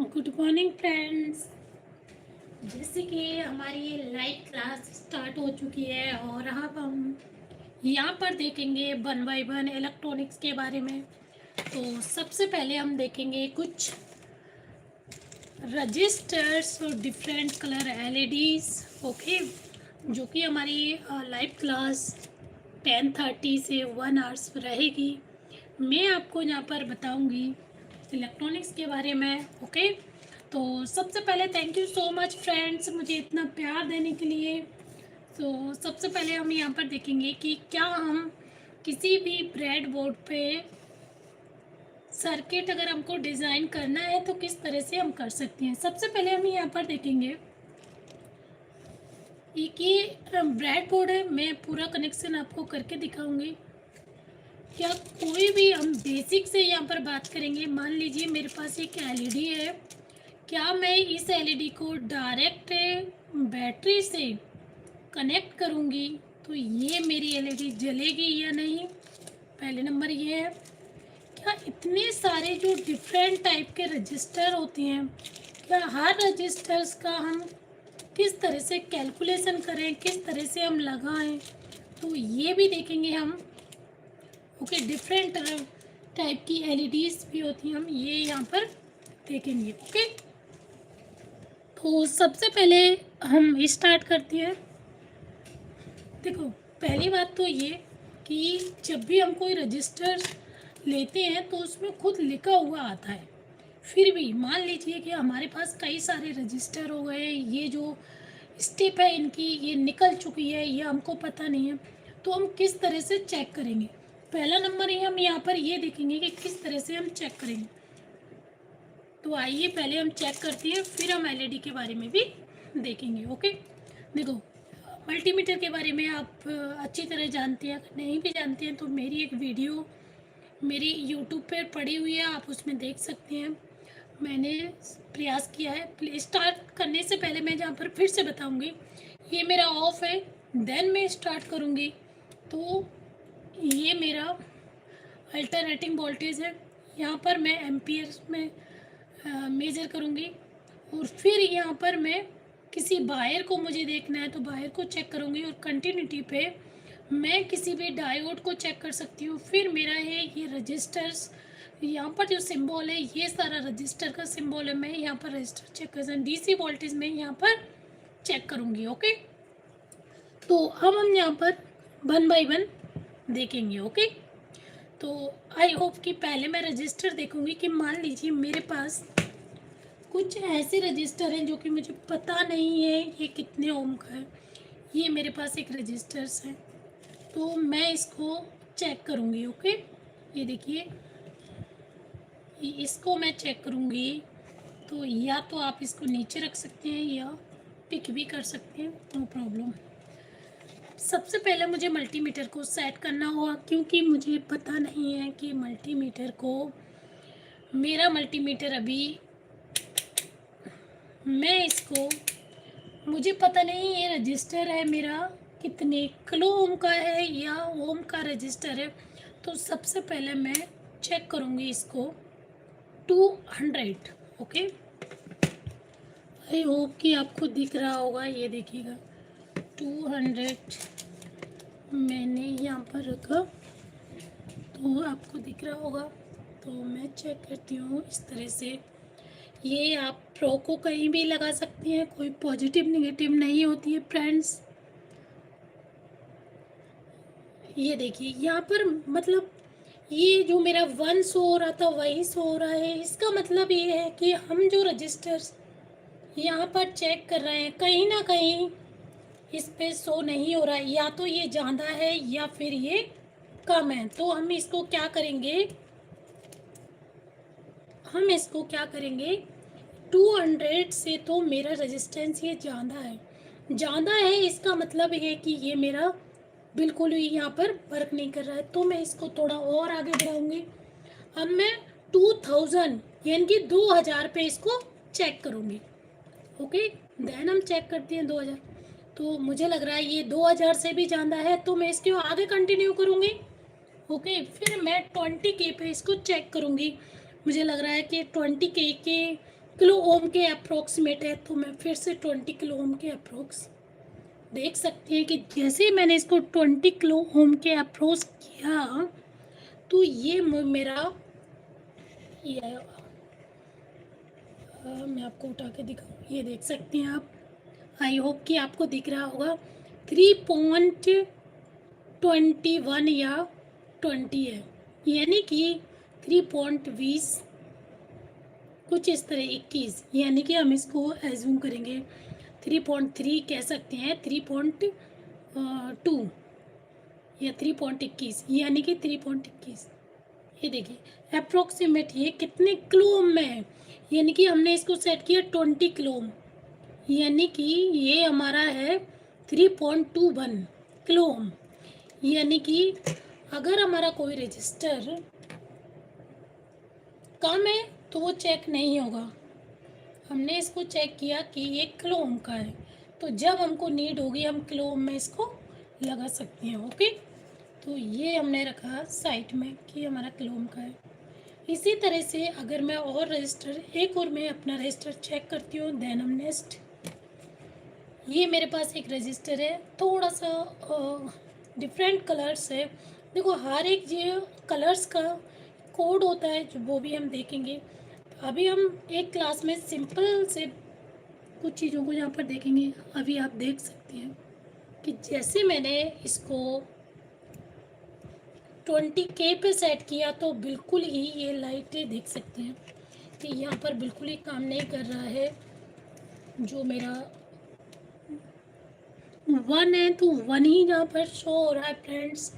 Good morning friends. जैसे कि हमारी ये लाइव क्लास स्टार्ट हो चुकी है और अब हम यहाँ पर देखेंगे वन बाय वन इलेक्ट्रॉनिक्स के बारे में। तो सबसे पहले हम देखेंगे कुछ रजिस्टर्स और डिफरेंट कलर एलईडीज। ओके, जो कि हमारी लाइव क्लास 10:30 से 1 आवर्स रहेगी। मैं आपको यहाँ पर बताऊंगी इलेक्ट्रॉनिक्स के बारे में। ओके, तो सबसे पहले thank you so much friends मुझे इतना प्यार देने के लिए। तो सबसे पहले हम यहाँ पर देखेंगे कि क्या हम किसी भी ब्रेड बोर्ड पे सर्किट अगर हमको डिज़ाइन करना है तो किस तरह से हम कर सकते हैं। सबसे पहले हम यहाँ पर देखेंगे एक ये ब्रेड बोर्ड है। मैं पूरा कनेक्शन आपको करके दिखाऊंगी। क्या कोई भी हम बेसिक से यहाँ पर बात करेंगे। मान लीजिए मेरे पास एक एलईडी है, क्या मैं इस एलईडी को डायरेक्ट बैटरी से कनेक्ट करूँगी तो ये मेरी एलईडी जलेगी या नहीं। पहले नंबर ये है। क्या इतने सारे जो डिफरेंट टाइप के रजिस्टर होते हैं, क्या हर रजिस्टर्स का हम किस तरह से कैलकुलेशन करें, किस तरह से हम लगाएं, तो ये भी देखेंगे हम। ओके, डिफरेंट टाइप की एलईडीज भी होती हैं, हम ये यहाँ पर देखेंगे। ओके, तो सबसे पहले हम स्टार्ट करते हैं। देखो, पहली बात तो ये कि जब भी हम कोई रजिस्टर लेते हैं तो उसमें खुद लिखा हुआ आता है। फिर भी मान लीजिए कि हमारे पास कई सारे रजिस्टर हो गए, ये जो स्टेप है इनकी ये निकल चुकी है, ये हमको पता नहीं है, तो हम किस तरह से चेक करेंगे। पहला नंबर ही हम यहाँ पर ये देखेंगे कि किस तरह से हम चेक करेंगे। तो आइए पहले हम चेक करते हैं, फिर हम एलईडी के बारे में भी देखेंगे। ओके, देखो, मल्टीमीटर के बारे में आप अच्छी तरह जानते हैं, अगर नहीं भी जानते हैं तो मेरी एक वीडियो मेरी यूट्यूब पर पड़ी हुई है, आप उसमें देख सकते हैं। मैंने प्रयास किया है। स्टार्ट करने से पहले मैं जहाँ पर फिर से बताऊंगी, ये मेरा ऑफ है, देन मैं स्टार्ट करूँगी तो ये मेरा अल्टरनेटिंग वोल्टेज है। यहाँ पर मैं एम्पियर्स में मेज़र करूँगी और फिर यहाँ पर मैं किसी वायर को मुझे देखना है तो वायर को चेक करूँगी और कंटिन्यूटी पे मैं किसी भी डायोड को चेक कर सकती हूँ। फिर मेरा है ये रजिस्टर्स, यहाँ पर जो सिंबल है ये सारा रजिस्टर का सिंबल है। मैं यहाँ पर रजिस्टर चेक कर डीसी वोल्टेज में यहाँ पर चेक करूँगी। ओके, तो अब हम यहाँ पर वन बाय वन देखेंगे। ओके, तो आई होप कि पहले मैं रजिस्टर देखूँगी कि मान लीजिए मेरे पास कुछ ऐसे रजिस्टर हैं जो कि मुझे पता नहीं है ये कितने ओम का है। ये मेरे पास एक रजिस्टर्स है तो मैं इसको चेक करूँगी। ओके, ये देखिए, इसको मैं चेक करूँगी। तो या तो आप इसको नीचे रख सकते हैं या पिक भी कर सकते हैं, नो प्रॉब्लम। सबसे पहले मुझे मल्टीमीटर को सेट करना होगा क्योंकि मुझे पता नहीं है कि मल्टीमीटर को, मेरा मल्टीमीटर अभी मैं इसको, मुझे पता नहीं ये रजिस्टर है मेरा कितने किलो ओम का है या ओम का रजिस्टर है। तो सबसे पहले मैं चेक करूँगी इसको 200। ओके, आई होप कि आपको दिख रहा होगा, ये देखिएगा 200 मैंने यहाँ पर रखा तो आपको दिख रहा होगा। तो मैं चेक करती हूँ इस तरह से। ये आप प्रो को कहीं भी लगा सकते हैं, कोई पॉजिटिव नेगेटिव नहीं होती है फ्रेंड्स। ये देखिए यहाँ पर, मतलब ये जो मेरा 1 शो हो रहा था वही शो हो रहा है। इसका मतलब ये है कि हम जो रजिस्टर्स यहाँ पर चेक कर रहे हैं कहीं ना कहीं इस पे शो नहीं हो रहा है, या तो ये ज़्यादा है या फिर ये कम है। तो हम इसको क्या करेंगे, 200 से तो मेरा रेजिस्टेंस ये ज़्यादा है, इसका मतलब है कि ये मेरा बिल्कुल ही यहाँ पर वर्क नहीं कर रहा है। तो मैं इसको थोड़ा और आगे बढ़ाऊँगी। अब मैं 2000 यानी कि 2000 पे इसको चेक करूँगी। ओके, देन हम चेक करते हैं 2000। तो मुझे लग रहा है ये 2000 से भी ज़्यादा है तो मैं इसके आगे कंटिन्यू करूँगी। ओके, फिर मैं 20K पे इसको चेक करूँगी। मुझे लग रहा है कि 20K के किलो ओम के अप्रोक्सीमेट है, तो मैं फिर से 20 किलो ओम के अप्रोक्स देख सकते हैं कि जैसे ही मैंने इसको 20 किलो ओम के अप्रोच किया तो ये मेरा ये मैं आपको उठा के दिखाऊँ, ये देख सकते हैं आप। आई होप कि आपको दिख रहा होगा 3.21 या 20 है, यानी कि 3.20 कुछ इस तरह 21, यानी कि हम इसको एज्यूम करेंगे 3.3 कह सकते हैं, 3.2 या 3.21, यानी कि 3.21। ये देखिए अप्रोक्सीमेट ये कितने किलो ओम में है, यानी कि हमने इसको सेट किया 20 किलो ओम, यानी कि ये हमारा है 3.21 किलो ओम, यानी कि अगर हमारा कोई रजिस्टर कम है तो वो चेक नहीं होगा। हमने इसको चेक किया कि ये किलो ओम का है, तो जब हमको नीड होगी हम किलो ओम में इसको लगा सकते हैं। ओके, तो ये हमने रखा साइड में कि हमारा किलो ओम का है। इसी तरह से अगर मैं और रजिस्टर एक और मैं अपना रजिस्टर चेक करती हूँ, देन हम नेक्स्ट, ये मेरे पास एक रजिस्टर है, थोड़ा सा डिफरेंट कलर्स है। देखो हर एक जो कलर्स का कोड होता है जो वो भी हम देखेंगे। अभी हम एक क्लास में सिंपल से कुछ चीज़ों को यहाँ पर देखेंगे। अभी आप देख सकते हैं कि जैसे मैंने इसको 20K पे सेट किया तो बिल्कुल ही ये लाइटें देख सकते हैं कि यहाँ पर बिल्कुल ही काम नहीं कर रहा है। जो मेरा 1 है तो 1 ही यहाँ पर शो हो रहा है फ्रेंड्स।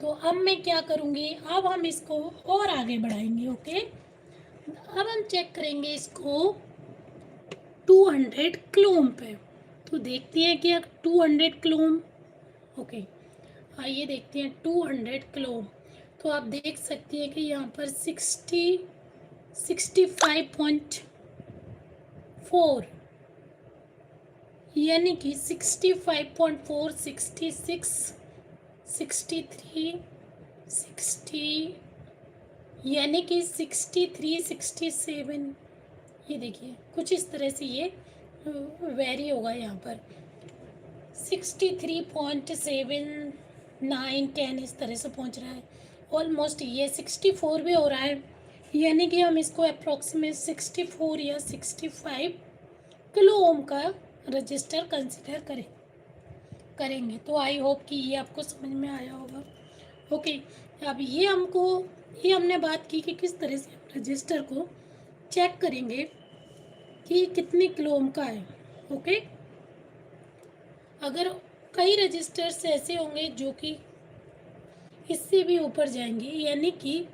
तो अब मैं क्या करूँगी, अब हम इसको और आगे बढ़ाएंगे। ओके, अब हम चेक करेंगे इसको 200 किलो ओम पे, तो देखते हैं कि 200 किलो ओम। ओके, आइए देखते हैं 200 किलो ओम। तो आप देख सकते हैं कि यहाँ पर 65.4, यानी कि 65.4, 66, 63, 60, यानी कि 63, 67, ये देखिए कुछ इस तरह से ये वेरी होगा। यहाँ पर 63.7, 9, 10 इस तरह से पहुँच रहा है। ऑलमोस्ट ये 64 भी हो रहा है, यानी कि हम इसको अप्रॉक्सीमेट 64 या 65 किलो ओम का रजिस्टर कंसिडर करेंगे। तो आई होप कि ये आपको समझ में आया होगा। ओके, अब ये हमने बात की कि किस तरह से हम रजिस्टर को चेक करेंगे कि कितने किलो ओम का है। ओके, अगर कई रजिस्टर्स ऐसे होंगे जो कि इससे भी ऊपर जाएंगे, यानी कि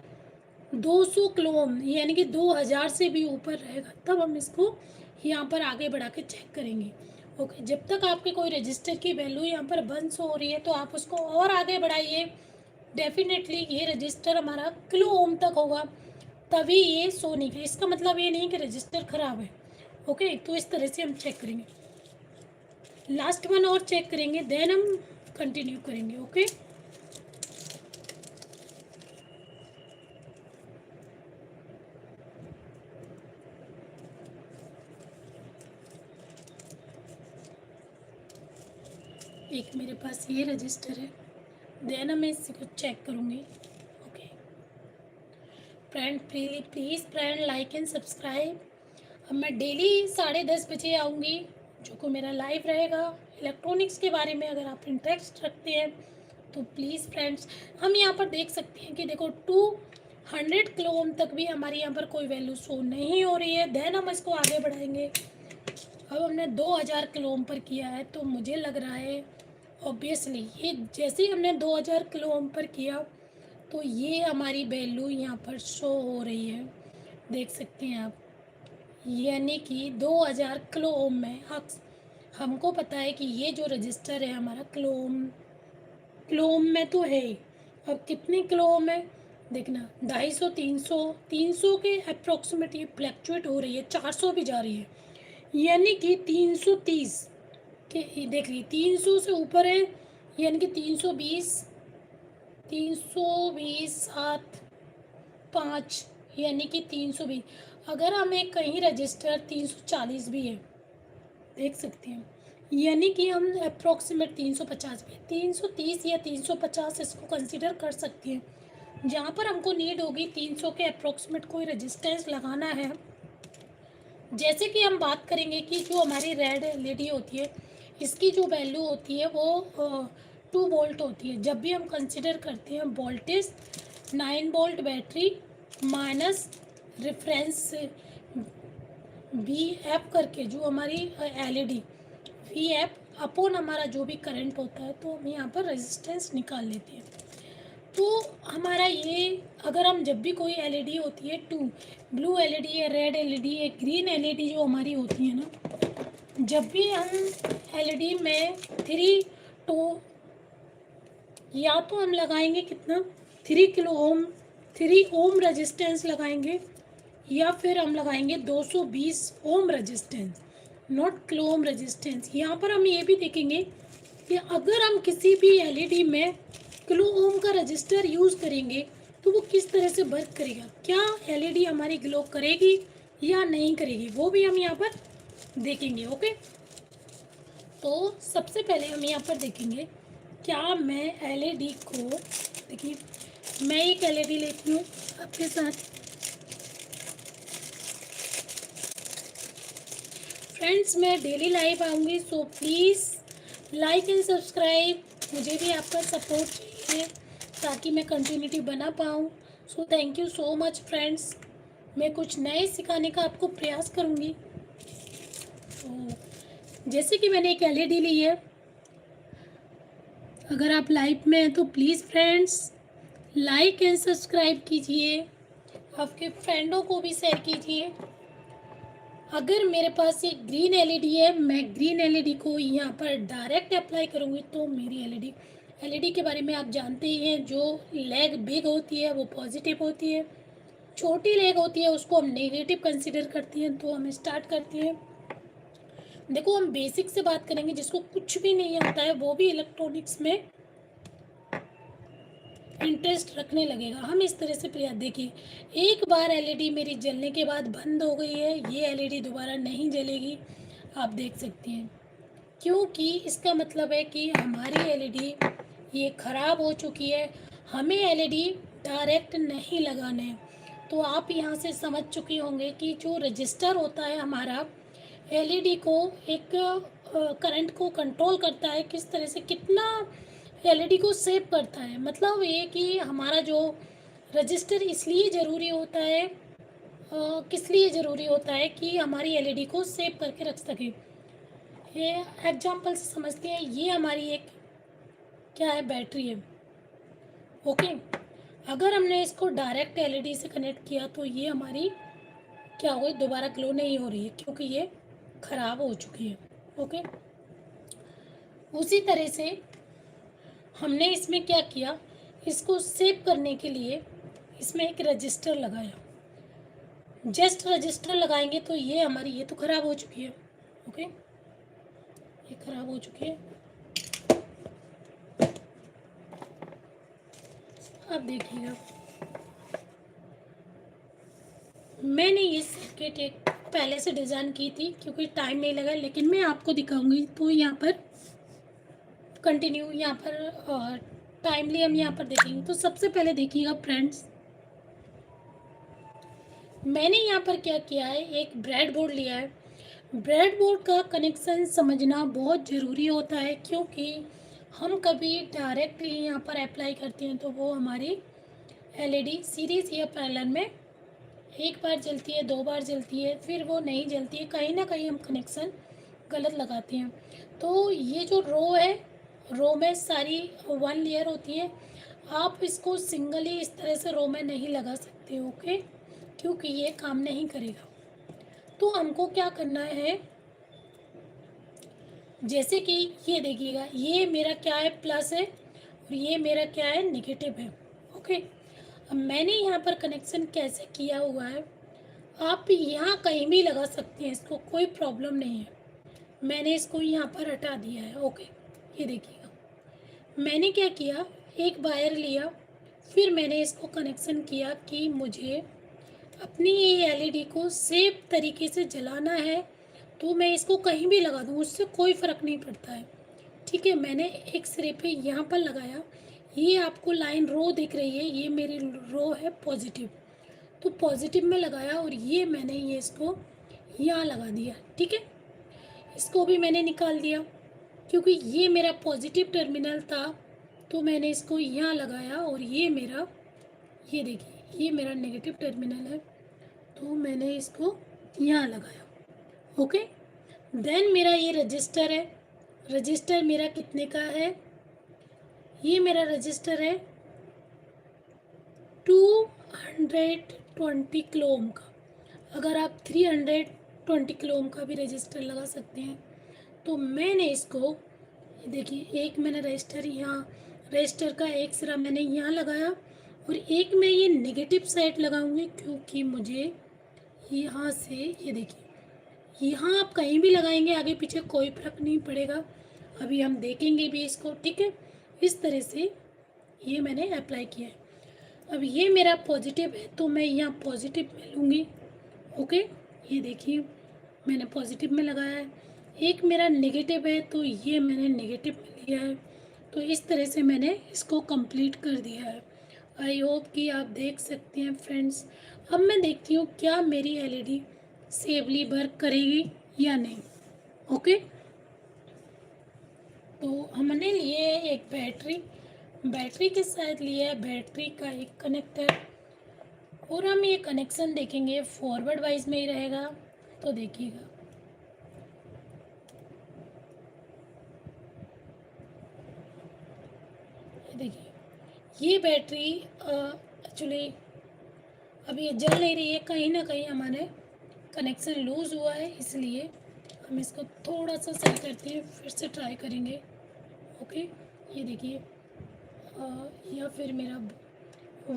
200 किलो ओम, यानी कि 2000 से भी ऊपर रहेगा, तब हम इसको यहाँ पर आगे बढ़ा के चेक करेंगे। ओके, जब तक आपके कोई रजिस्टर की वैल्यू यहाँ पर 1 हो रही है तो आप उसको और आगे बढ़ाइए। डेफिनेटली ये रजिस्टर हमारा किलो ओम तक होगा, तभी ये शो नहीं करेगा। इसका मतलब ये नहीं कि रजिस्टर ख़राब है। ओके, तो इस तरह से हम चेक करेंगे। लास्ट वन और चेक करेंगे, देन हम कंटिन्यू करेंगे। ओके, एक मेरे पास ये रजिस्टर है, देन मैं इसको चेक करूँगी। Okay friend, please friend like and subscribe. अब मैं डेली 10:30 बजे आऊँगी, जो को मेरा लाइव रहेगा। इलेक्ट्रॉनिक्स के बारे में अगर आप इंटरेस्ट रखते हैं तो प्लीज़ फ्रेंड्स, हम यहाँ पर देख सकते हैं कि देखो 200 किलो ओम तक भी हमारी यहाँ पर कोई वैल्यू शो नहीं हो रही है। देन हम इसको आगे बढ़ाएंगे। अब हमने 2000 किलो ओम पर किया है, तो मुझे लग रहा है ऑब्वियसली ये जैसे ही हमने 2000 किलो ओम पर किया तो ये हमारी वैल्यू यहाँ पर शो हो रही है, देख सकते हैं आप, यानी कि 2000 किलो ओम में हमको पता है कि ये जो रजिस्टर है हमारा किलो ओम में तो है ही। अब कितने किलो ओम है देखना, 250, 300 के अप्रोक्सीमेट ये फ्लैक्चुएट हो रही है, 400 भी जा रही है, यानी कि 330 के देख ली, 300 से ऊपर है, यानी कि 320, 320, 7, 5, यानी कि 320। अगर हमें कहीं रजिस्टर 340 भी है, देख सकते हैं, यानी कि हम अप्रोक्सीमेट 350 भी, 330 या 350 इसको कंसिडर कर सकते हैं। जहाँ पर हमको नीड होगी 300 के अप्रोक्सीमेट कोई रेजिस्टेंस लगाना है। जैसे कि हम बात करेंगे कि जो हमारी रेड एलईडी होती है, इसकी जो वैल्यू होती है वो 2 वोल्ट होती है। जब भी हम कंसिडर करते हैं voltage 9 volt battery minus reference V F करके जो हमारी एलईडी वी एफ अपॉन हमारा जो भी करंट होता है, तो हम यहाँ पर रेजिस्टेंस निकाल लेते हैं। तो हमारा ये, अगर हम जब भी कोई एलईडी होती है, टू ब्लू एलईडी है, रेड एलईडी है, ग्रीन एलईडी जो हमारी होती है ना, जब भी हम एलईडी में 3 तो हम लगाएंगे कितना, 3 किलो ओम, 3 ओम रेजिस्टेंस लगाएंगे, या फिर हम लगाएंगे 220 ohm resistance, not kilo ohm resistance. यहाँ पर हम ये भी देखेंगे कि अगर हम किसी भी एलईडी में किलो ओम का रजिस्टर यूज़ करेंगे तो वो किस तरह से वर्क करेगा, क्या एलईडी हमारी ग्लो करेगी या नहीं करेगी, वो भी हम यहाँ पर देखेंगे। ओके, तो सबसे पहले हम यहाँ पर देखेंगे, क्या मैं एलईडी को, देखिए मैं एक एलईडी लेती हूँ आपके साथ। फ्रेंड्स, मैं डेली लाइव आऊँगी, so please like and subscribe, मुझे भी आपका सपोर्ट चाहिए ताकि मैं कंटिन्यूटी बना पाऊँ। सो thank you so much friends, मैं कुछ नए सिखाने का आपको प्रयास करूँगी। तो जैसे कि मैंने एक एलईडी ली है, अगर आप लाइव में हैं तो please friends like and subscribe कीजिए, आपके फ्रेंडों को भी शेयर कीजिए। अगर मेरे पास एक ग्रीन एलईडी है, मैं ग्रीन एलईडी को यहाँ पर डायरेक्ट अप्लाई करूँगी तो मेरी एलईडी के बारे में आप जानते ही हैं, जो लेग बिग होती है वो पॉजिटिव होती है, छोटी लेग होती है उसको हम नेगेटिव कंसिडर करती हैं। तो हम स्टार्ट करते हैं। देखो, हम बेसिक से बात करेंगे, जिसको कुछ भी नहीं आता है वो भी इलेक्ट्रॉनिक्स में इंटरेस्ट रखने लगेगा। हम इस तरह से प्रयास, देखिए एक बार एलईडी मेरी जलने के बाद बंद हो गई है, ये एलईडी दोबारा नहीं जलेगी, आप देख सकते हैं, क्योंकि इसका मतलब है कि हमारी एलईडी ये ख़राब हो चुकी है, हमें एलईडी डायरेक्ट नहीं लगाना है। तो आप यहाँ से समझ चुके होंगे कि जो रजिस्टर होता है हमारा एलईडी को एक करंट को कंट्रोल करता है, किस तरह से, कितना एलईडी को सेव करता है। मतलब ये कि हमारा जो रजिस्टर इसलिए ज़रूरी होता है, किस लिए ज़रूरी होता है कि हमारी एलईडी को सेव करके रख सके। ये एग्जाम्पल से समझते हैं, ये हमारी एक क्या है, बैटरी है। ओके, अगर हमने इसको डायरेक्ट एलईडी से कनेक्ट किया तो ये हमारी क्या हो गई, दोबारा ग्लो नहीं हो रही है क्योंकि ये ख़राब हो चुकी है। ओके, उसी तरह से हमने इसमें क्या किया, इसको सेव करने के लिए इसमें एक रजिस्टर लगाया। जस्ट रजिस्टर लगाएंगे तो ये हमारी, ये तो ख़राब हो चुकी है। ओके, ये ख़राब हो चुकी है, आप देखिएगा। मैंने ये सर्किट एक पहले से डिज़ाइन की थी क्योंकि टाइम नहीं लगा, लेकिन मैं आपको दिखाऊंगी तो यहाँ पर कंटिन्यू, यहाँ पर टाइमली हम यहाँ पर देखेंगे। तो सबसे पहले देखिएगा फ्रेंड्स, मैंने यहाँ पर क्या किया है, एक ब्रेड बोर्ड लिया है। ब्रेड बोर्ड का कनेक्शन समझना बहुत ज़रूरी होता है, क्योंकि हम कभी डायरेक्टली यहाँ पर अप्लाई करते हैं तो वो हमारी एलईडी सीरीज़ या पैरेलल में एक बार जलती है, 2 बार जलती है, फिर वो नहीं जलती है, कहीं ना कहीं हम कनेक्शन गलत लगाते हैं। तो ये जो रो है, रो में सारी 1 लेयर होती है, आप इसको सिंगली इस तरह से रो में नहीं लगा सकते। ओके, क्योंकि ये काम नहीं करेगा। तो हमको क्या करना है, जैसे कि ये देखिएगा, ये मेरा क्या है, प्लस है, और ये मेरा क्या है, नेगेटिव है। ओके, अब मैंने यहाँ पर कनेक्शन कैसे किया हुआ है, आप यहाँ कहीं भी लगा सकते हैं, इसको कोई प्रॉब्लम नहीं है। मैंने इसको यहाँ पर हटा दिया है। ओके, ये देखिएगा, मैंने क्या किया, एक वायर लिया, फिर मैंने इसको कनेक्शन किया कि मुझे अपनी ये एलईडी को सेफ तरीके से जलाना है तो मैं इसको कहीं भी लगा दूँ, उससे कोई फ़र्क नहीं पड़ता है। ठीक है, मैंने एक सिरे पे यहाँ पर लगाया, ये आपको लाइन रो दिख रही है, ये मेरी रो है पॉजिटिव, तो पॉजिटिव में लगाया और ये मैंने ये इसको यहाँ लगा दिया। ठीक है, इसको भी मैंने निकाल दिया क्योंकि ये मेरा पॉजिटिव टर्मिनल था, तो मैंने इसको यहाँ लगाया और ये मेरा, ये देखिए ये मेरा नेगेटिव टर्मिनल है, तो मैंने इसको यहाँ लगाया। ओके, देन मेरा ये रजिस्टर है, रजिस्टर मेरा कितने का है, ये मेरा रजिस्टर है 220 किलो ओम का। अगर आप 320 किलो ओम का भी रजिस्टर लगा सकते हैं। तो मैंने इसको, ये देखिए एक मैंने रजिस्टर यहाँ, रजिस्टर का एक सिरा मैंने यहाँ लगाया और एक मैं ये नेगेटिव साइड लगाऊंगी क्योंकि मुझे यहाँ से, ये देखिए यहाँ आप कहीं भी लगाएंगे आगे पीछे कोई फर्क नहीं पड़ेगा, अभी हम देखेंगे भी इसको। ठीक है, इस तरह से ये मैंने अप्लाई किया है। अब ये मेरा पॉजिटिव है तो मैं यहाँ पॉजिटिव में लूँगी। ओके, ये देखिए मैंने पॉजिटिव में लगाया है। एक मेरा नेगेटिव है तो ये मैंने नेगेटिव में लिया है। तो इस तरह से मैंने इसको कंप्लीट कर दिया है। आई होप कि आप देख सकते हैं फ्रेंड्स। अब मैं देखती हूँ क्या मेरी एलईडी सेवली वर्क करेगी या नहीं। ओके, तो हमने लिए एक बैटरी, बैटरी के साथ लिया है बैटरी का एक कनेक्टर, और हम ये कनेक्शन देखेंगे फॉरवर्ड वाइज में ही रहेगा, तो देखिएगा। ये देखिए ये बैटरी एक्चुअली अभी ये जल नहीं रही है, कहीं ना कहीं हमारे कनेक्शन लूज़ हुआ है, इसलिए हम इसको थोड़ा सा सही करते हैं, फिर से ट्राई करेंगे। ओके, ये देखिए या फिर मेरा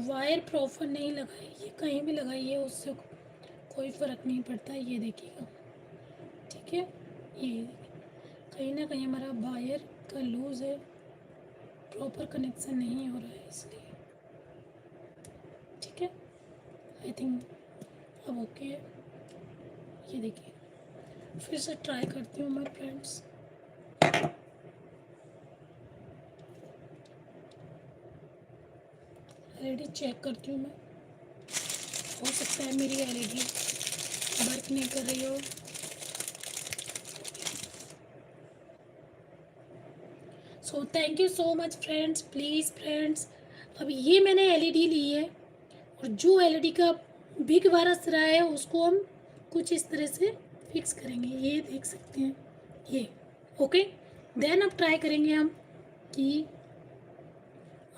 वायर प्रॉपर नहीं लगाई, ये कहीं भी लगाइए उससे कोई फ़र्क नहीं पड़ता, ये देखिएगा। ठीक है, ये कहीं ना कहीं हमारा वायर का लूज़ है, प्रॉपर कनेक्शन नहीं हो रहा है इसलिए। ठीक है, आई थिंक अब ओके है। ये देखिए फिर से ट्राई करती हूँ मैं फ्रेंड्स। एलईडी चेक करती हूँ मैं, हो सकता है मेरी एलईडी वर्क नहीं कर रही हो। सो thank you so much friends, please friends. अब ये मैंने एलईडी ली है और जो एलईडी का बिग वाला सिरा है उसको हम कुछ इस तरह से फिक्स करेंगे, ये देख सकते हैं ये। ओके, देन अब ट्राई करेंगे हम कि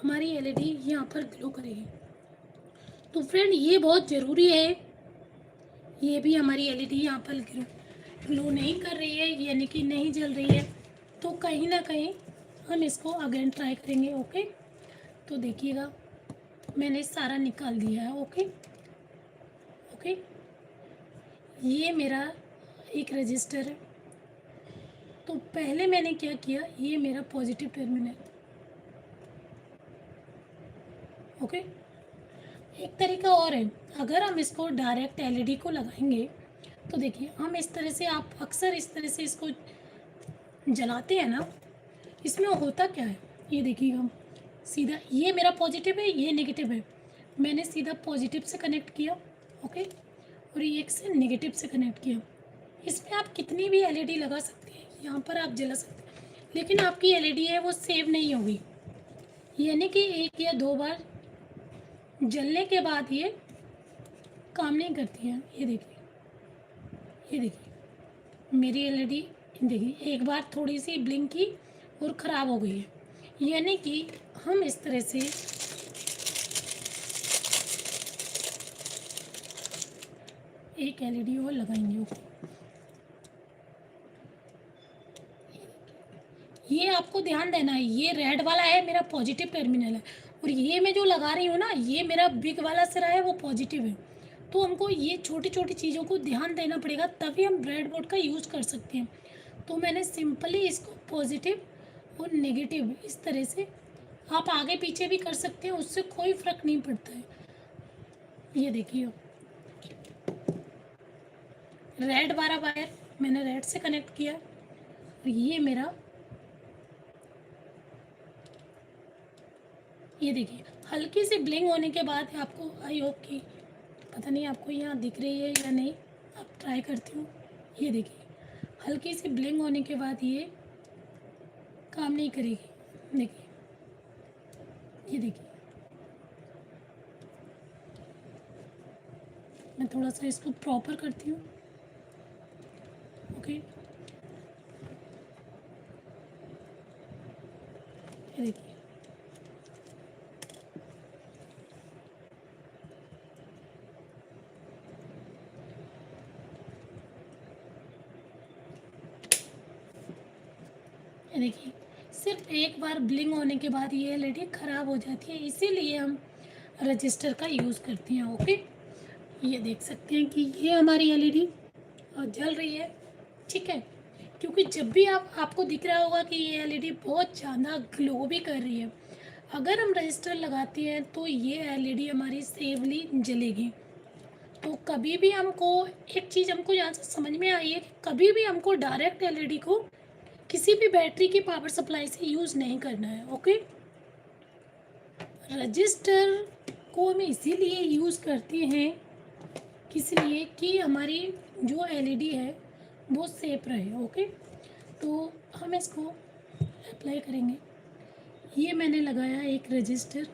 हमारी एलईडी यहाँ पर ग्लो करेगी। तो फ्रेंड ये बहुत ज़रूरी है, ये भी हमारी एलईडी यहाँ पर ग्लो नहीं कर रही है, यानी कि नहीं जल रही है, तो कहीं ना कहीं हम इसको अगेन ट्राई करेंगे। ओके, तो देखिएगा मैंने सारा निकाल दिया है। ओके ओके, ये मेरा एक रजिस्टर है, तो पहले मैंने क्या किया, ये मेरा पॉजिटिव टर्मिनल। ओके, एक तरीका और है, अगर हम इसको डायरेक्ट एलईडी को लगाएंगे तो देखिए हम इस तरह से, आप अक्सर इस तरह से इसको जलाते हैं ना, इसमें होता क्या है, ये देखिए हम सीधा, ये मेरा पॉजिटिव है ये नेगेटिव है, मैंने सीधा पॉजिटिव से कनेक्ट किया। ओके, और ये एक से नेगेटिव से कनेक्ट किया। इसमें आप कितनी भी एलईडी लगा सकते हैं, यहाँ पर आप जला सकते हैं, लेकिन आपकी एलईडी है वो सेव नहीं होगी, यानी कि एक या दो बार जलने के बाद ये काम नहीं करती है। ये देखिए, ये देखिए मेरी एलईडी देखिए एक बार थोड़ी सी ब्लिंक की और ख़राब हो गई है, यानी कि हम इस तरह से एक एलईडी और लगाएंगे। ओके, ये आपको ध्यान देना है, ये रेड वाला है मेरा पॉजिटिव टर्मिनल है, और ये मैं जो लगा रही हूँ ना, ये मेरा बिग वाला सिरा है वो पॉजिटिव है। तो हमको ये छोटी छोटी चीज़ों को ध्यान देना पड़ेगा, तभी हम ब्रेडबोर्ड का यूज़ कर सकते हैं। तो मैंने सिंपली इसको पॉजिटिव और नेगेटिव इस तरह से, आप आगे पीछे भी कर सकते हैं, उससे कोई फ़र्क नहीं पड़ता है। ये देखिए रेड वाला वायर मैंने रेड से कनेक्ट किया और ये देखिए हल्की सी ब्लिंग होने के बाद आपको, आई होप कि पता नहीं आपको यहाँ दिख रही है या नहीं, आप ट्राई करती हूँ। ये देखिए हल्की सी ब्लिंग होने के बाद ये काम नहीं करेगी। देखिए, ये देखिए, मैं थोड़ा सा इसको प्रॉपर करती हूँ। ओके, ये देखिए, ये देखिए, सिर्फ एक बार ब्लिंग होने के बाद ये एलईडी ख़राब हो जाती है, इसीलिए हम रजिस्टर का यूज़ करते हैं। ओके, ये देख सकते हैं कि ये हमारी एलईडी जल रही है, ठीक है। क्योंकि जब भी आपको दिख रहा होगा कि ये एलईडी बहुत ज़्यादा ग्लो भी कर रही है, अगर हम रजिस्टर लगाते हैं तो ये एलईडी हमारी सेफली जलेगी। तो कभी भी हमको एक चीज़ हमको यहाँ से समझ में आई है कि कभी भी हमको डायरेक्ट एलईडी को किसी भी बैटरी की पावर सप्लाई से यूज़ नहीं करना है। ओके, रजिस्टर को हम इसीलिए यूज़ करते हैं, किस लिए कि हमारी जो एलईडी है वो सेफ रहे। ओके, तो हम इसको अप्लाई करेंगे। ये मैंने लगाया एक रजिस्टर,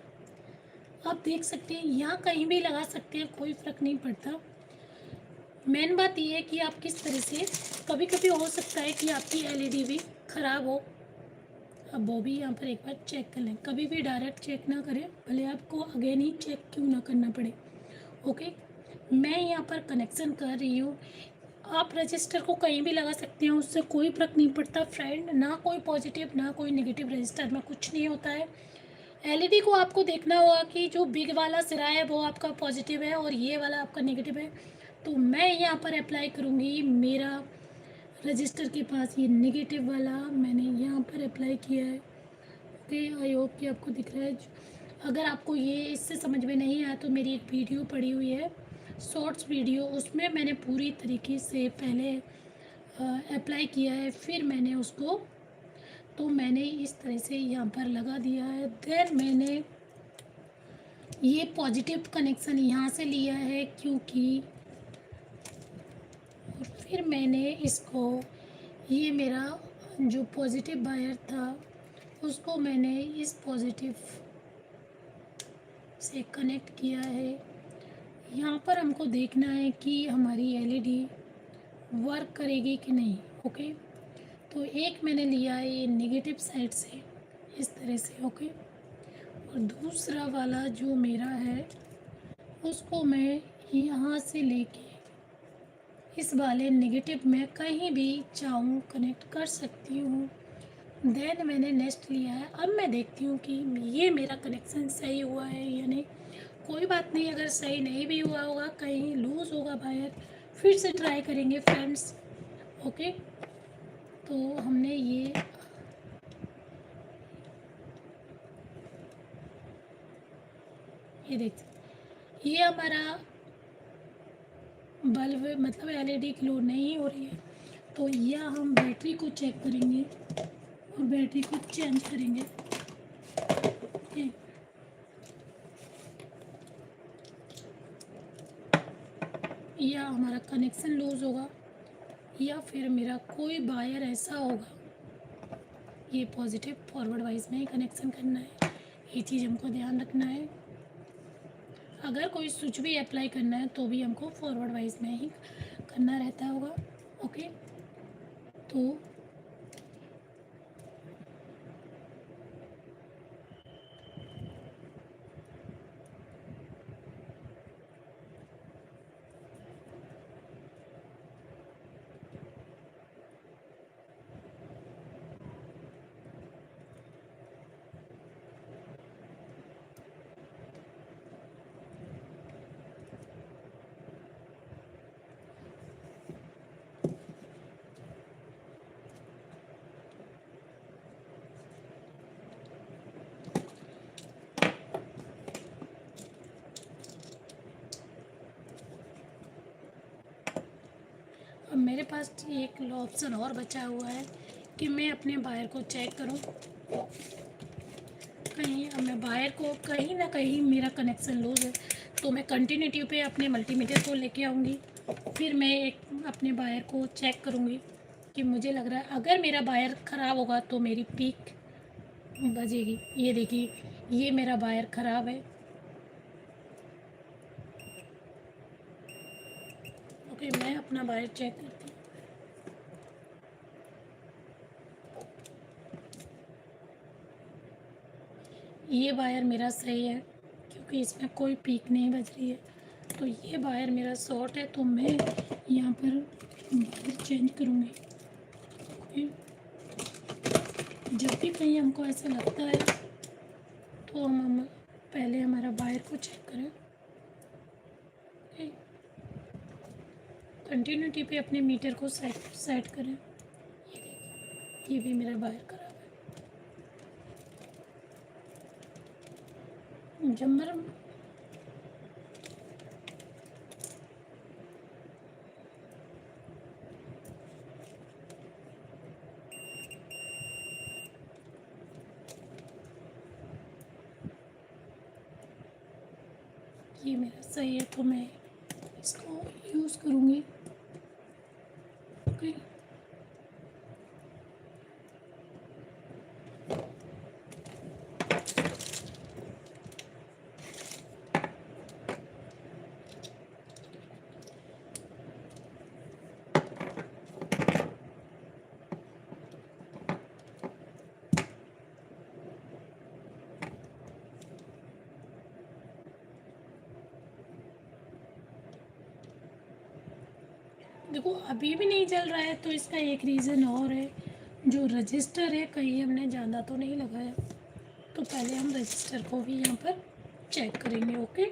आप देख सकते हैं यहाँ कहीं भी लगा सकते हैं, कोई फ़र्क नहीं पड़ता। मेन बात ये है कि आप किस तरह से, कभी कभी हो सकता है कि आपकी एलईडी भी ख़राब हो, अब वो भी यहाँ पर एक बार चेक कर लें। कभी भी डायरेक्ट चेक ना करें, भले आपको अगेन ही चेक क्यों ना करना पड़े। ओके, मैं यहाँ पर कनेक्शन कर रही हूँ। आप रजिस्टर को कहीं भी लगा सकते हैं, उससे कोई फ़र्क नहीं पड़ता फ्रेंड, ना कोई पॉजिटिव ना कोई नेगेटिव, रजिस्टर में कुछ नहीं होता है। एलईडी को आपको देखना होगा कि जो बिग वाला सिरा है वो आपका पॉजिटिव है और ये वाला आपका नेगेटिव है। तो मैं यहाँ पर अप्लाई करूँगी, मेरा रजिस्टर के पास ये नेगेटिव वाला मैंने यहाँ पर अप्लाई किया है। ओके, आई होप कि आपको दिख रहा है। अगर आपको ये इससे समझ में नहीं आया तो मेरी एक वीडियो पड़ी हुई है, शॉर्ट्स वीडियो, उसमें मैंने पूरी तरीके से पहले अप्लाई किया है, फिर मैंने उसको, तो मैंने इस तरह से यहाँ पर लगा दिया है। देन मैंने ये पॉजिटिव कनेक्शन यहाँ से लिया है, क्योंकि और फिर मैंने इसको, ये मेरा जो पॉजिटिव वायर था उसको मैंने इस पॉजिटिव से कनेक्ट किया है। यहाँ पर हमको देखना है कि हमारी एलईडी वर्क करेगी कि नहीं। ओके, तो एक मैंने लिया है ये नेगेटिव साइड से इस तरह से। ओके, और दूसरा वाला जो मेरा है उसको मैं यहाँ से लेके इस वाले नेगेटिव में कहीं भी चाहूँ कनेक्ट कर सकती हूँ। देन मैंने नेक्स्ट लिया है। अब मैं देखती हूँ कि ये मेरा कनेक्शन सही हुआ है या नहीं। कोई बात नहीं, अगर सही नहीं भी हुआ होगा, कहीं लूज़ होगा वायर, फिर से ट्राई करेंगे फ्रेंड्स। ओके, तो हमने ये देखते, ये हमारा बल्ब मतलब एलईडी ग्लो नहीं हो रही है, तो यह हम बैटरी को चेक करेंगे और बैटरी को चेंज करेंगे। ठीक, या हमारा कनेक्शन लूज़ होगा या फिर मेरा कोई वायर ऐसा होगा, ये पॉजिटिव फॉरवर्ड वाइज में ही कनेक्शन करना है, ये चीज़ हमको ध्यान रखना है। अगर कोई स्विच भी अप्लाई करना है तो भी हमको फॉरवर्ड वाइज में ही करना रहता होगा। ओके, तो मेरे पास एक ऑप्शन और बचा हुआ है कि मैं अपने वायर को चेक करूं, कहीं मैं वायर को कहीं ना कहीं मेरा कनेक्शन लूज़ है, तो मैं कंटिन्यूटी पे अपने मल्टीमीटर को लेके आऊँगी। फिर मैं एक अपने वायर को चेक करूँगी कि मुझे लग रहा है अगर मेरा वायर ख़राब होगा तो मेरी पीक बजेगी। ये देखिए, ये मेरा वायर ख़राब है। ओके, मैं अपना वायर चेक करती हूँ। ये वायर मेरा सही है क्योंकि इसमें कोई पीक नहीं बज रही है। तो ये वायर मेरा शॉर्ट है, तो मैं यहाँ पर वायर चेंज करूँगी। ओके, जब भी कहीं हमको ऐसा लगता है तो हम पहले हमारा वायर को चेक करें। ओके, कंटिन्यूटी पे अपने मीटर को सेट करें। ये भी मेरा वायर खराब है। जब मेरा ये मेरा सही है तो मैं इसको यूज़ करूँगी। ओके, देखो अभी भी नहीं चल रहा है तो इसका एक रीज़न और है, जो रजिस्टर है कहीं हमने ज़्यादा तो नहीं लगाया। तो पहले हम रजिस्टर को भी यहाँ पर चेक करेंगे। ओके,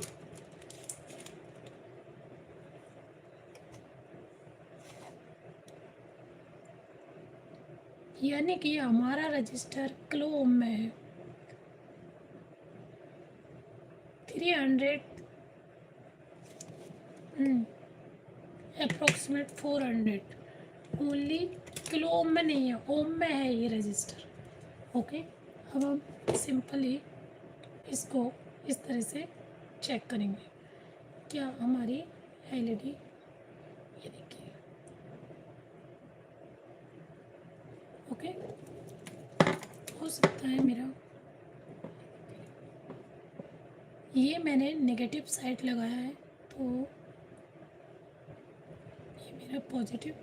यानी कि हमारा रजिस्टर किलो ओम में है। 300 अप्रोक्सीमेट 400 ओनली, किलो ओम में नहीं है, ओम में है ये रजिस्टर। ओके, अब हम सिंपली इसको इस तरह से चेक करेंगे क्या हमारी एलईडी, ये देखिए। ओके, हो सकता है मेरा ये मैंने नेगेटिव साइड लगाया है तो ये मेरा पॉजिटिव,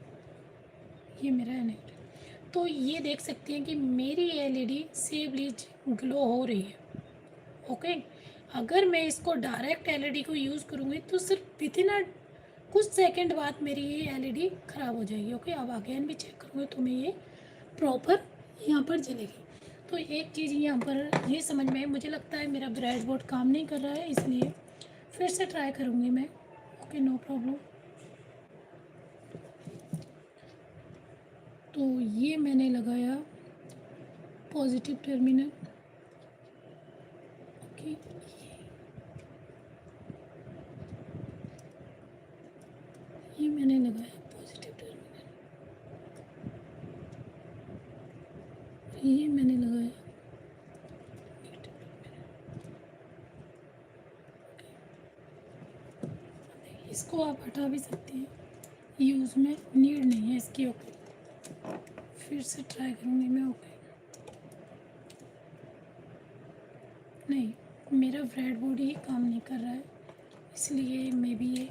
ये मेरा नेगेटिव। तो ये देख सकते हैं कि मेरी एलईडी सेवली ग्लो हो रही है। ओके, अगर मैं इसको डायरेक्ट एलईडी को यूज़ करूँगी तो सिर्फ विथिन कुछ सेकंड बाद मेरी ये एलईडी ख़राब हो जाएगी। ओके, अब अगेन भी चेक करूँगी तो मैं ये प्रॉपर यहाँ पर जलेगी। तो एक चीज़ यहाँ पर ये समझ में है, मुझे लगता है मेरा ब्रेडबोर्ड काम नहीं कर रहा है, इसलिए फिर से ट्राई करूँगी मैं। Okay, no problem. तो ये मैंने लगाया पॉजिटिव टर्मिनल। ओके, ये मैंने लगाया पॉजिटिव टर्मिनल, ये मैंने लगाया नेगेटिव टर्मिनल। इसको आप हटा भी सकते हैं, यूज़ में नीड नहीं है इसकी। ओके, फिर से ट्राई करूँगी मैं। ओके, नहीं, मेरा ब्रेडबोर्ड ही काम नहीं कर रहा है, इसलिए मे बी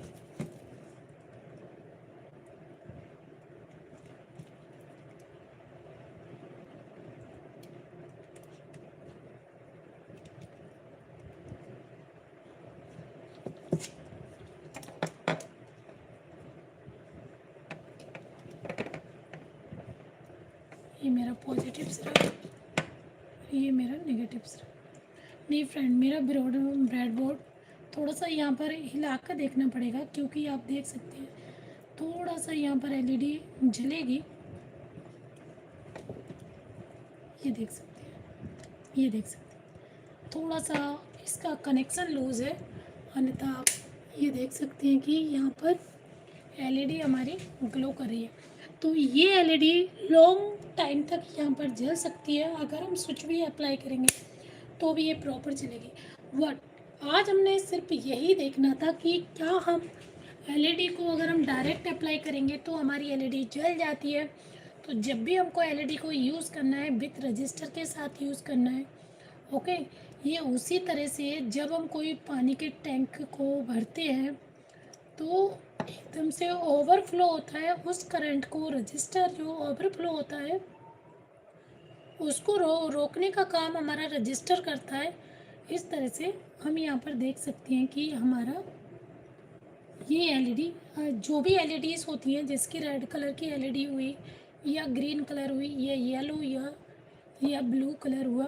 ये मेरा पॉजिटिव सिर्फ, ये मेरा नेगेटिव सिर्फ। नहीं फ्रेंड, मेरा ब्रेडबोर्ड थोड़ा सा यहाँ पर हिला कर देखना पड़ेगा, क्योंकि आप देख सकते हैं थोड़ा सा यहाँ पर एलईडी जलेगी। ये देख सकते हैं, ये देख सकते हैं थोड़ा सा इसका कनेक्शन लूज़ है, अन्यथा आप ये देख सकते हैं कि यहाँ पर एलईडी हमारी ग्लो कर रही है। तो ये एलईडी लॉन्ग टाइम तक यहाँ पर जल सकती है। अगर हम स्विच भी अप्लाई करेंगे तो भी ये प्रॉपर चलेगी। बट आज हमने सिर्फ यही देखना था कि क्या हम एलईडी को अगर हम डायरेक्ट अप्लाई करेंगे तो हमारी एलईडी जल जाती है। तो जब भी हमको एलईडी को यूज़ करना है विथ रजिस्टर के साथ यूज़ करना है। ओके, ये उसी तरह से जब हम कोई पानी के टैंक को भरते हैं तो एकदम से ओवरफ्लो होता है, उस करंट को रजिस्टर जो ओवरफ्लो होता है उसको रोकने का काम हमारा रजिस्टर करता है। इस तरह से हम यहाँ पर देख सकते हैं कि हमारा ये एलईडी, जो भी एलईडीज़ होती हैं जिसकी रेड कलर की एलईडी हुई या ग्रीन कलर हुई या येलो या ब्लू कलर हुआ,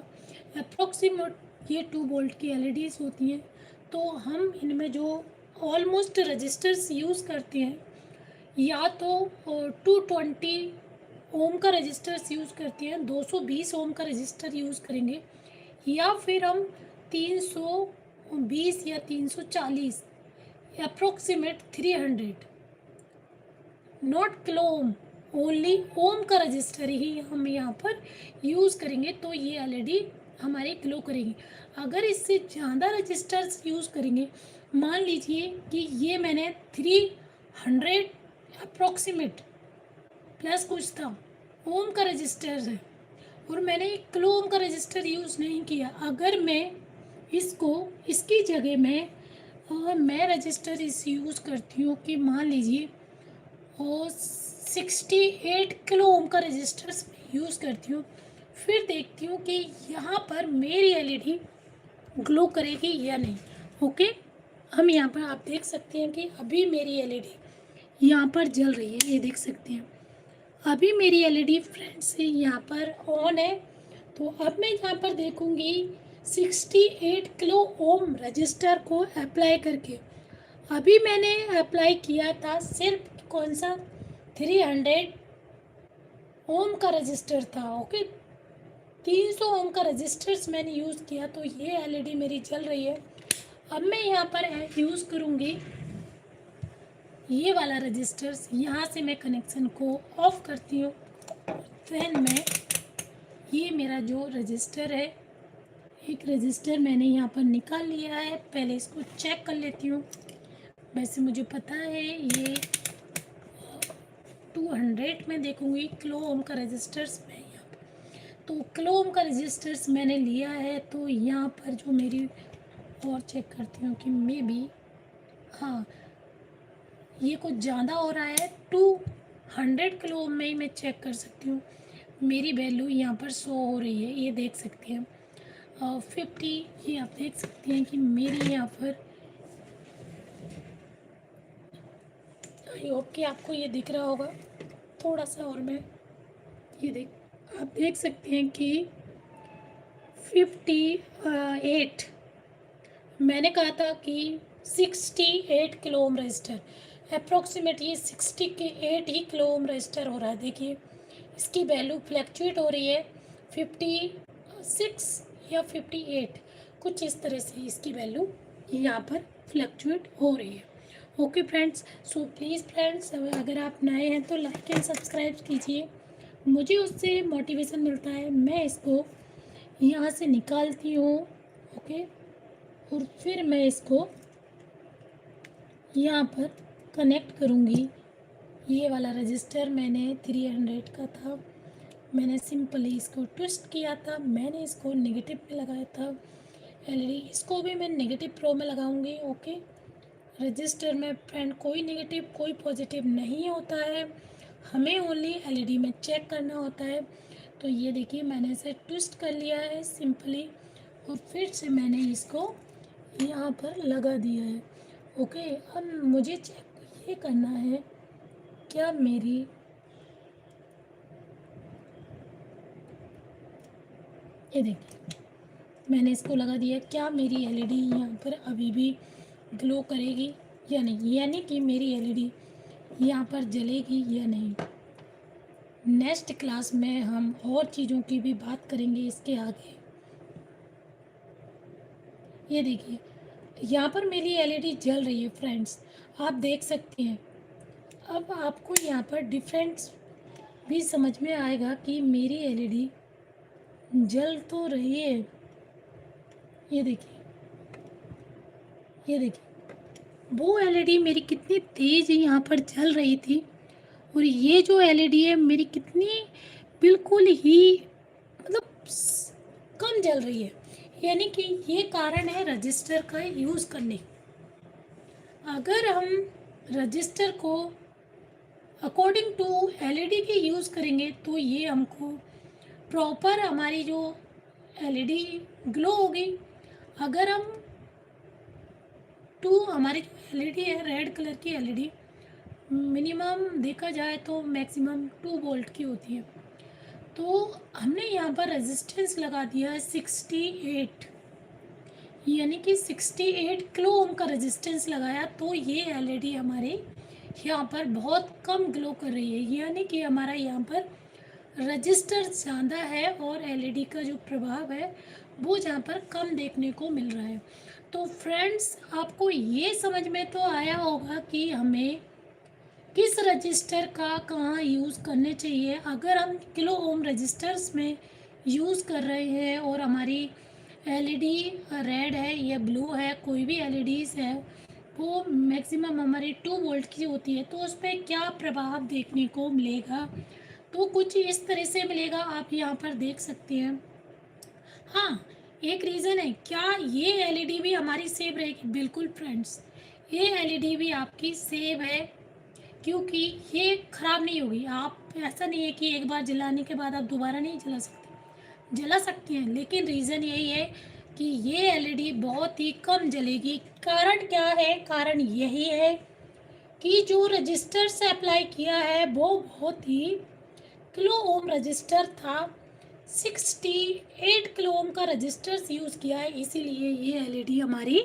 अप्रॉक्सीमेट ये 2 वोल्ट की एलईडीज़ होती हैं। तो हम इनमें जो ऑलमोस्ट रजिस्टर्स यूज़ करते हैं या तो 220 ओम का रजिस्टर्स यूज़ करते हैं, 220 ओम का रजिस्टर यूज़ करेंगे, या फिर हम 320 या 340 approximate 300 not kilo ohm, only ohm का रजिस्टर ही हम यहाँ पर यूज़ करेंगे तो ये एलईडी हमारी ग्लो करेगी। अगर इससे ज़्यादा रजिस्टर्स यूज़ करेंगे, मान लीजिए कि ये मैंने 300 अप्रोक्सीमेट प्लस कुछ था ओम का रजिस्टर है और मैंने एक किलो ओम का रजिस्टर यूज़ नहीं किया, अगर मैं इसको इसकी जगह में मैं रजिस्टर इस यूज़ करती हूँ कि मान लीजिए और 68 किलो ओम का रजिस्टर्स यूज़ करती हूँ, फिर देखती हूँ कि यहाँ पर मेरी एलईडी ग्लो करेगी या नहीं। ओके, हम यहाँ पर आप देख सकते हैं कि अभी मेरी एलईडी यहाँ पर जल रही है, ये देख सकते हैं अभी मेरी एलईडी फ्रेंड्स यहाँ पर ऑन है। तो अब मैं यहाँ पर देखूँगी 68 किलो ओम रजिस्टर को अप्लाई करके। अभी मैंने अप्लाई किया था सिर्फ कौन सा 300 ओम का रजिस्टर था। ओके, 300 ओम का रजिस्टर्स मैंने यूज़ किया तो ये एलईडी मेरी जल रही है। अब मैं यहाँ पर यूज़ करूँगी ये वाला रजिस्टर्स, यहाँ से मैं कनेक्शन को ऑफ करती हूँ। फिर मैं ये मेरा जो रजिस्टर है, एक रजिस्टर मैंने यहाँ पर निकाल लिया है, पहले इसको चेक कर लेती हूँ। वैसे मुझे पता है ये 200 में देखूँगी किलो ओम का रजिस्टर्स मैं यहाँ पर, तो किलो ओम का रजिस्टर्स मैंने लिया है। तो यहाँ पर जो मेरी और चेक करती हूँ कि मे बी हाँ ये कुछ ज़्यादा हो रहा है, 200 किलो ओम में ही मैं चेक कर सकती हूँ। मेरी वैल्यू यहाँ पर शो हो रही है, ये देख सकते हैं 50, ये आप देख सकते हैं कि मेरी यहाँ पर, आई होप कि आपको ये दिख रहा होगा थोड़ा सा, और मैं ये आप देख सकते हैं कि 58, मैंने कहा था कि 68 किलो ओम रजिस्टर, अप्रॉक्सीमेट ये 68 ही किलो ओम रजिस्टर हो रहा है। देखिए इसकी वैल्यू फ्लैक्चुएट हो रही है 56 या 58, कुछ इस तरह से इसकी वैल्यू यहाँ पर फ्लैक्चुएट हो रही है। Okay friends, so please friends अगर आप नए हैं तो लाइक एंड सब्सक्राइब कीजिए, मुझे उससे मोटिवेशन मिलता है। मैं इसको यहाँ से निकालती हूँ। ओके, और फिर मैं इसको यहाँ पर कनेक्ट करूँगी। ये वाला रजिस्टर मैंने 300 का था, मैंने सिंपली इसको ट्विस्ट किया था, मैंने इसको नेगेटिव में लगाया था एलईडी, इसको भी मैं नेगेटिव प्रो में लगाऊंगी। ओके, रजिस्टर में फ्रेंड कोई नेगेटिव कोई पॉजिटिव नहीं होता है, हमें ओनली एलईडी में चेक करना होता है। तो ये देखिए मैंने इसे ट्विस्ट कर लिया है सिंपली, और फिर से मैंने इसको यहाँ पर लगा दिया है। ओके, अब मुझे चेक ये करना है क्या मेरी ये देखिए मैंने इसको लगा दिया, क्या मेरी एलईडी यहाँ पर अभी भी ग्लो करेगी या नहीं, यानी कि मेरी एलईडी यहाँ पर जलेगी या नहीं। नेक्स्ट क्लास में हम और चीज़ों की भी बात करेंगे इसके आगे। ये देखिए यहाँ पर मेरी एलईडी जल रही है फ्रेंड्स, आप देख सकते हैं अब आपको यहाँ पर डिफरेंस भी समझ में आएगा कि मेरी एलईडी जल तो रही है। ये देखिए, ये देखिए, वो एलईडी मेरी कितनी तेज़ यहाँ पर जल रही थी और ये जो एलईडी है मेरी कितनी बिल्कुल ही मतलब कम जल रही है। यानी कि ये कारण है रजिस्टर का यूज़ करने। अगर हम रजिस्टर को अकॉर्डिंग टू एलईडी के यूज़ करेंगे तो ये हमको प्रॉपर हमारी जो एलईडी ग्लो होगी। अगर हम हमारी जो एलईडी है रेड कलर की एलईडी मिनिमम देखा जाए तो मैक्सिमम 2 वोल्ट की होती है। तो हमने यहाँ पर रेजिस्टेंस लगा दिया है 68, यानी कि 68 किलो ओम का रेजिस्टेंस लगाया। तो ये एलईडी हमारे यहाँ पर बहुत कम ग्लो कर रही है, यानी कि हमारा यहाँ पर रजिस्टर ज़्यादा है और एलईडी का जो प्रभाव है वो जहाँ पर कम देखने को मिल रहा है। तो फ्रेंड्स, आपको ये समझ में तो आया होगा कि हमें किस रजिस्टर का कहाँ यूज़ करने चाहिए। अगर हम किलो ओम रजिस्टर्स में यूज़ कर रहे हैं और हमारी एलईडी रेड है या ब्लू है, कोई भी एलईडीज़ है वो मैक्सिमम हमारी 2 वोल्ट की होती है, तो उस पर क्या प्रभाव देखने को मिलेगा, तो कुछ इस तरह से मिलेगा। आप यहाँ पर देख सकते हैं। हाँ, एक रीज़न है, क्या ये एलईडी भी हमारी सेव रहेगी? बिल्कुल फ्रेंड्स, ये एलईडी भी आपकी सेव है, क्योंकि ये ख़राब नहीं होगी। आप ऐसा नहीं है कि एक बार जलाने के बाद आप दोबारा नहीं जला सकते, जला सकती हैं, लेकिन रीज़न यही है कि ये एलईडी बहुत ही कम जलेगी। कारण क्या है? कारण यही है कि जो रजिस्टर से अप्लाई किया है वो बहुत ही किलो ओम रजिस्टर था। 68 किलो ओम का रजिस्टर्स यूज़ किया है, इसीलिए ये एलईडी हमारी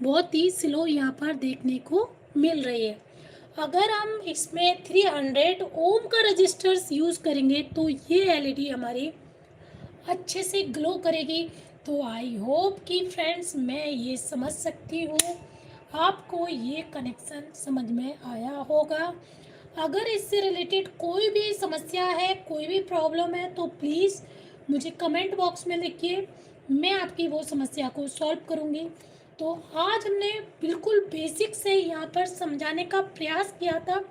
बहुत ही स्लो यहाँ पर देखने को मिल रही है। अगर हम इसमें 300 ओम का रजिस्टर्स यूज़ करेंगे तो ये एलईडी हमारी अच्छे से ग्लो करेगी। तो आई होप कि फ्रेंड्स मैं ये समझ सकती हूँ, आपको ये कनेक्शन समझ में आया होगा। अगर इससे रिलेटेड कोई भी समस्या है, कोई भी प्रॉब्लम है, तो प्लीज़ मुझे कमेंट बॉक्स में लिखिए, मैं आपकी वो समस्या को सॉल्व करूँगी। तो आज हमने बिल्कुल बेसिक से यहाँ पर समझाने का प्रयास किया था,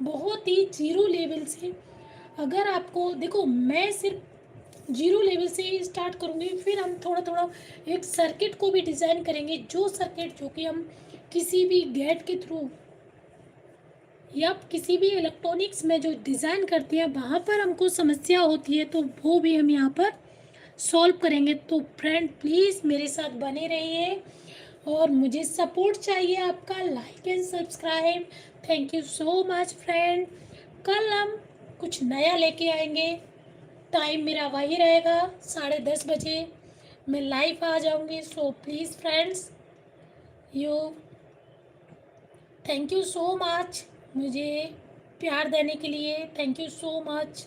बहुत ही जीरो लेवल से। अगर आपको देखो, मैं सिर्फ जीरो लेवल से ही स्टार्ट करूँगी, फिर हम थोड़ा थोड़ा एक सर्किट को भी डिज़ाइन करेंगे, जो सर्किट जो कि हम किसी भी गेट के थ्रू या किसी भी इलेक्ट्रॉनिक्स में जो डिज़ाइन करते हैं वहाँ पर हमको समस्या होती है, तो वो भी हम यहाँ पर सॉल्व करेंगे। तो फ्रेंड प्लीज़ मेरे साथ बने रहिए और मुझे सपोर्ट चाहिए आपका, like and subscribe. Thank you so much friend. कल हम कुछ नया लेके आएंगे। टाइम मेरा वही रहेगा, 10:30 बजे मैं लाइव आ जाऊंगी। So please friends, you thank you so much मुझे प्यार देने के लिए। Thank you so much.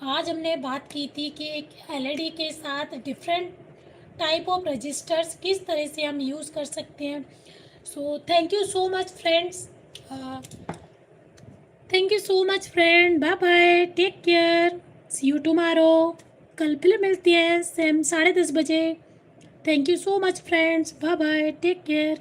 आज हमने बात की थी कि एक एलईडी के साथ डिफरेंट टाइप ऑफ रजिस्टर्स किस तरह से हम यूज़ कर सकते हैं। So thank you so much friends, thank you so much friend. Bye bye, take care, see you tomorrow. कल फिर मिलती हैं सेम 10:30 बजे। Thank you so much friends, bye bye, take care.